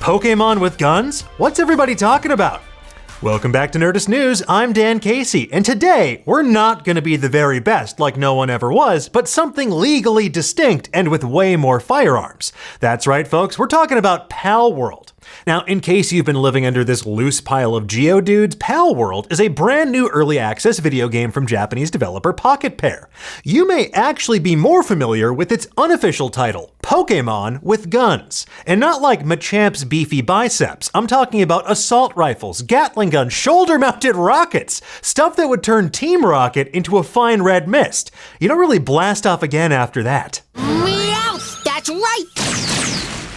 Pokémon with guns? What's everybody talking about? Welcome back to Nerdist News, I'm Dan Casey, and today we're not gonna be the very best like no one ever was, but something legally distinct and with way more firearms. That's right folks, we're talking about Palworld. Now, in case you've been living under this loose pile of Geodudes, Palworld is a brand new early access video game from Japanese developer Pocket Pair. You may actually be more familiar with its unofficial title, Pokémon with Guns. And not like Machamp's beefy biceps, I'm talking about assault rifles, Gatling guns, shoulder-mounted rockets, stuff that would turn Team Rocket into a fine red mist. You don't really blast off again after that. Meow! That's right!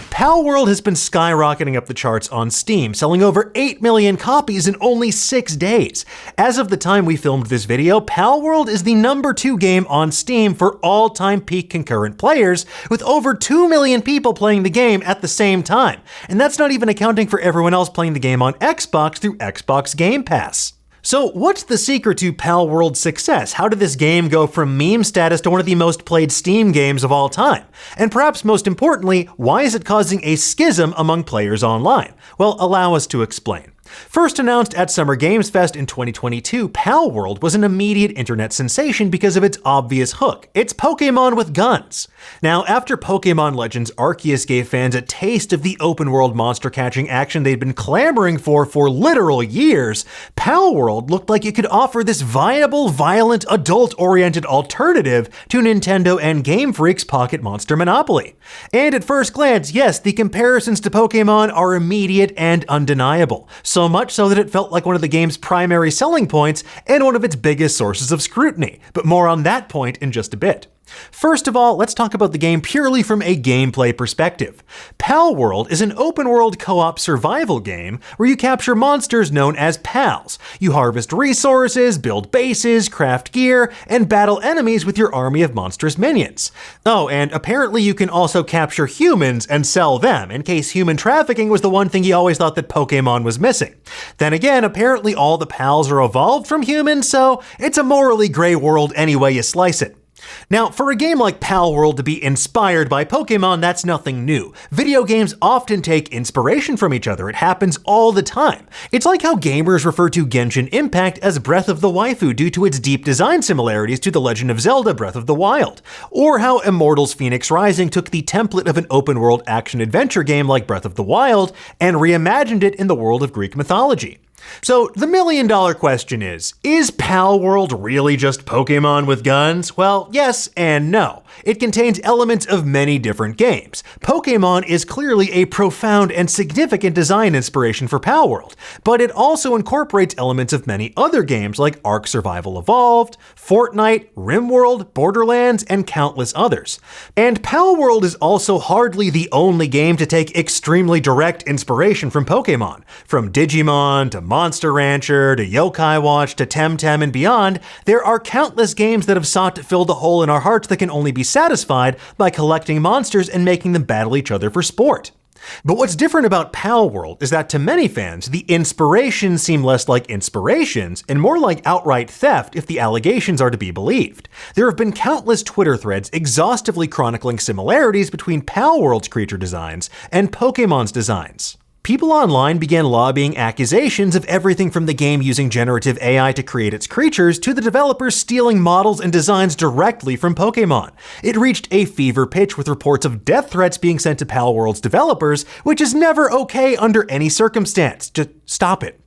Palworld has been skyrocketing up the charts on Steam, selling over 8 million copies in only 6 days. As of the time we filmed this video, Palworld is the #2 game on Steam for all-time peak concurrent players, with over 2 million people playing the game at the same time. And that's not even accounting for everyone else playing the game on Xbox through Xbox Game Pass. So what's the secret to Palworld's success? How did this game go from meme status to one of the most played Steam games of all time? And perhaps most importantly, why is it causing a schism among players online? Well, allow us to explain. First announced at Summer Games Fest in 2022, Palworld was an immediate internet sensation because of its obvious hook. It's Pokémon with guns. Now, after Pokémon Legends Arceus gave fans a taste of the open-world monster-catching action they'd been clamoring for literal years, Palworld looked like it could offer this viable, violent, adult-oriented alternative to Nintendo and Game Freak's Pocket Monster monopoly. And at first glance, yes, the comparisons to Pokémon are immediate and undeniable. So much so that it felt like one of the game's primary selling points and one of its biggest sources of scrutiny, but more on that point in just a bit. First of all, let's talk about the game purely from a gameplay perspective. Palworld is an open-world co-op survival game where you capture monsters known as pals. You harvest resources, build bases, craft gear, and battle enemies with your army of monstrous minions. Oh, and apparently you can also capture humans and sell them, in case human trafficking was the one thing you always thought that Pokémon was missing. Then again, apparently all the pals are evolved from humans, so it's a morally gray world any way you slice it. Now, for a game like Palworld to be inspired by Pokémon, that's nothing new. Video games often take inspiration from each other. It happens all the time. It's like how gamers refer to Genshin Impact as Breath of the Waifu due to its deep design similarities to The Legend of Zelda Breath of the Wild. Or how Immortals Phoenix Rising took the template of an open-world action-adventure game like Breath of the Wild and reimagined it in the world of Greek mythology. So the million-dollar question is Palworld really just Pokémon with guns? Well, yes and no. It contains elements of many different games. Pokémon is clearly a profound and significant design inspiration for Palworld, but it also incorporates elements of many other games like Ark Survival Evolved, Fortnite, RimWorld, Borderlands, and countless others. And Palworld is also hardly the only game to take extremely direct inspiration from Pokémon. From Digimon to Monster Rancher to Yokai Watch to Temtem and beyond, there are countless games that have sought to fill the hole in our hearts that can only be satisfied by collecting monsters and making them battle each other for sport. But what's different about Palworld is that to many fans, the inspirations seem less like inspirations and more like outright theft if the allegations are to be believed. There have been countless Twitter threads exhaustively chronicling similarities between Palworld's creature designs and Pokémon's designs. People online began lobbying accusations of everything from the game using generative AI to create its creatures to the developers stealing models and designs directly from Pokémon. It reached a fever pitch with reports of death threats being sent to Palworld's developers, which is never okay under any circumstance. Just stop it.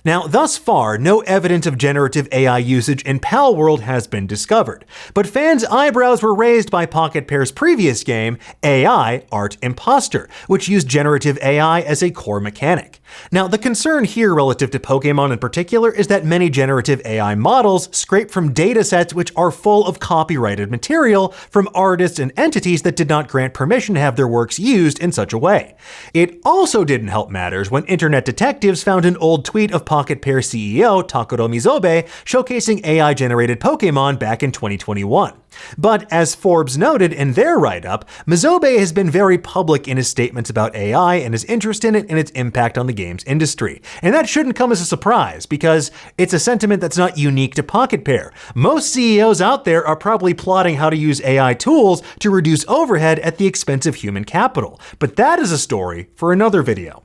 Now, thus far, no evidence of generative AI usage in Palworld has been discovered, but fans' eyebrows were raised by Pocket Pair's previous game, AI Art Imposter, which used generative AI as a core mechanic. Now, the concern here relative to Pokémon in particular is that many generative AI models scrape from datasets which are full of copyrighted material from artists and entities that did not grant permission to have their works used in such a way. It also didn't help matters when internet detectives found an old tweet of Pocket Pair CEO Takuro Mizobe showcasing AI-generated Pokémon back in 2021. But as Forbes noted in their write-up, Mizobe has been very public in his statements about AI and his interest in it and its impact on the games industry. And that shouldn't come as a surprise, because it's a sentiment that's not unique to Pocket Pair. Most CEOs out there are probably plotting how to use AI tools to reduce overhead at the expense of human capital. But that is a story for another video.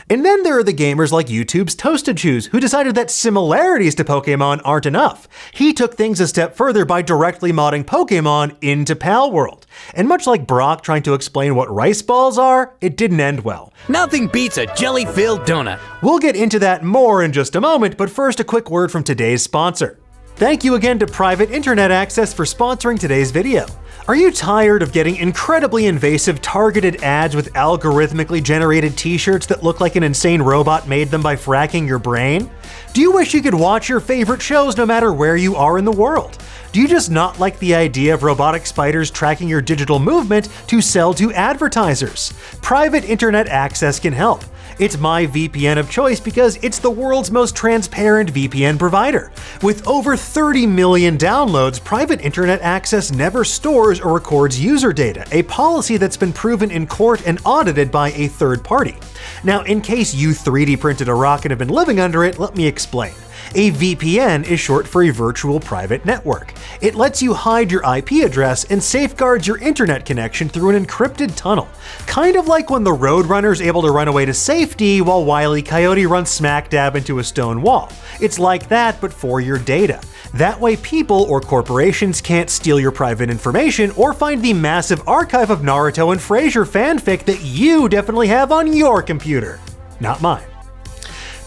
And then there are the gamers like YouTube's Toasted Shoes, who decided that similarities to Pokémon aren't enough. He took things a step further by directly modding Pokémon into Palworld. And much like Brock trying to explain what rice balls are, it didn't end well. Nothing beats a jelly-filled donut. We'll get into that more in just a moment, but first a quick word from today's sponsor. Thank you again to Private Internet Access for sponsoring today's video. Are you tired of getting incredibly invasive targeted ads with algorithmically generated t-shirts that look like an insane robot made them by fracking your brain? Do you wish you could watch your favorite shows no matter where you are in the world? Do you just not like the idea of robotic spiders tracking your digital movement to sell to advertisers? Private Internet Access can help. It's my VPN of choice because it's the world's most transparent VPN provider. With over 30 million downloads, Private Internet Access never stores or records user data, a policy that's been proven in court and audited by a third party. Now, in case you 3D printed a rock and have been living under it, let me explain. A VPN is short for a virtual private network. It lets you hide your IP address and safeguards your internet connection through an encrypted tunnel. Kind of like when the Roadrunner's able to run away to safety while Wile E. Coyote runs smack dab into a stone wall. It's like that, but for your data. That way people or corporations can't steal your private information or find the massive archive of Naruto and Frasier fanfic that you definitely have on your computer. Not mine.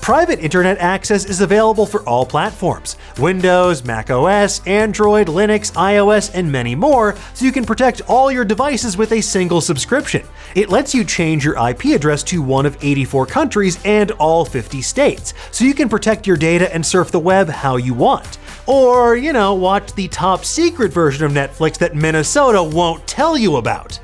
Private Internet Access is available for all platforms: Windows, Mac OS, Android, Linux, iOS, and many more, so you can protect all your devices with a single subscription. It lets you change your IP address to one of 84 countries and all 50 states, so you can protect your data and surf the web how you want. Or, watch the top secret version of Netflix that Minnesota won't tell you about.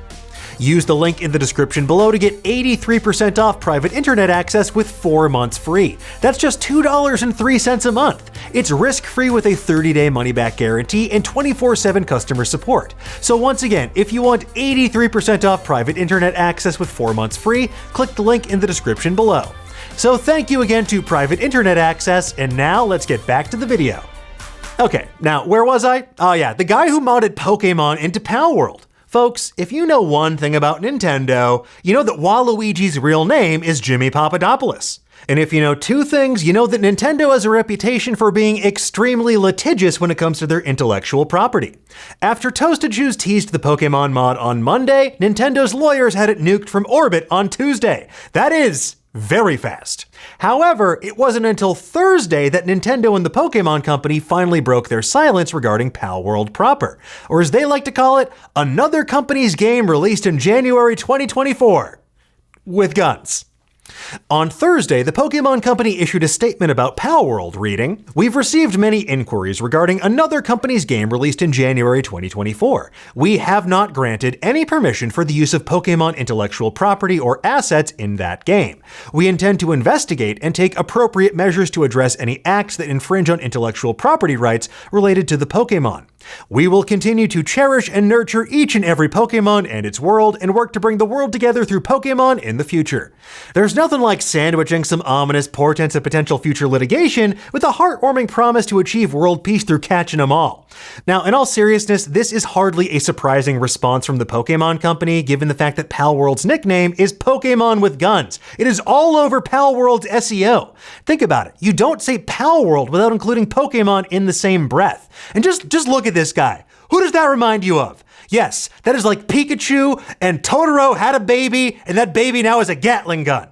Use the link in the description below to get 83% off Private Internet Access with 4 months free. That's just $2.03 a month. It's risk-free with a 30-day money-back guarantee and 24/7 customer support. So once again, if you want 83% off Private Internet Access with 4 months free, click the link in the description below. So thank you again to Private Internet Access, and now let's get back to the video. Okay, now where was I? Oh yeah, the guy who modded Pokémon into Palworld. Folks, if you know one thing about Nintendo, you know that Waluigi's real name is Jimmy Papadopoulos. And if you know two things, you know that Nintendo has a reputation for being extremely litigious when it comes to their intellectual property. After Toasted Shoes teased the Pokémon mod on Monday, Nintendo's lawyers had it nuked from orbit on Tuesday. That is very fast. However, it wasn't until Thursday that Nintendo and the Pokémon Company finally broke their silence regarding Palworld proper, or as they like to call it, another company's game released in January 2024. With guns. On Thursday, the Pokémon Company issued a statement about Palworld reading, "We've received many inquiries regarding another company's game released in January 2024. We have not granted any permission for the use of Pokémon intellectual property or assets in that game. We intend to investigate and take appropriate measures to address any acts that infringe on intellectual property rights related to the Pokémon. We will continue to cherish and nurture each and every Pokémon and its world and work to bring the world together through Pokémon in the future." There's nothing like sandwiching some ominous portents of potential future litigation with a heartwarming promise to achieve world peace through catching them all. Now, in all seriousness, this is hardly a surprising response from the Pokémon Company, given the fact that Palworld's nickname is Pokémon with Guns. It is all over Palworld's SEO. Think about it. You don't say Palworld without including Pokémon in the same breath. And just look at this guy. Who does that remind you of? Yes, that is like Pikachu and Totoro had a baby, and that baby now is a Gatling gun.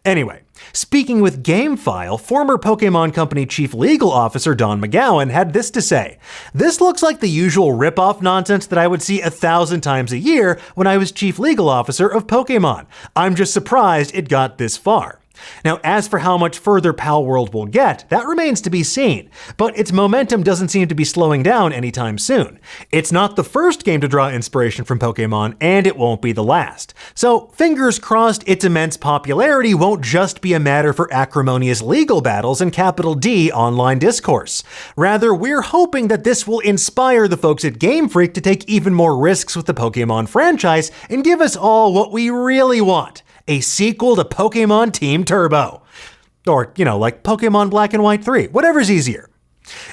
Anyway, speaking with GameFile, former Pokémon Company Chief Legal Officer Don McGowan had this to say: "This looks like the usual rip-off nonsense that I would see 1,000 times a year when I was Chief Legal Officer of Pokémon. I'm just surprised it got this far. Now, as for how much further Palworld will get, that remains to be seen, but its momentum doesn't seem to be slowing down anytime soon. It's not the first game to draw inspiration from Pokémon, and it won't be the last. So, fingers crossed its immense popularity won't just be a matter for acrimonious legal battles and capital D online discourse. Rather, we're hoping that this will inspire the folks at Game Freak to take even more risks with the Pokémon franchise and give us all what we really want: a sequel to Pokémon Team Turbo. Or, like Pokémon Black and White 3, whatever's easier.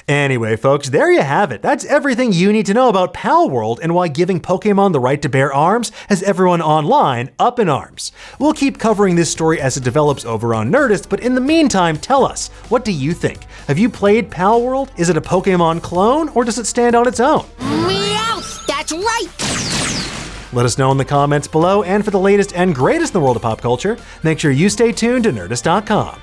Anyway, folks, there you have it. That's everything you need to know about Palworld and why giving Pokémon the right to bear arms has everyone online up in arms. We'll keep covering this story as it develops over on Nerdist, but in the meantime, tell us, what do you think? Have you played Palworld? Is it a Pokémon clone, or does it stand on its own? Meowth, that's right! Let us know in the comments below, and for the latest and greatest in the world of pop culture, make sure you stay tuned to Nerdist.com.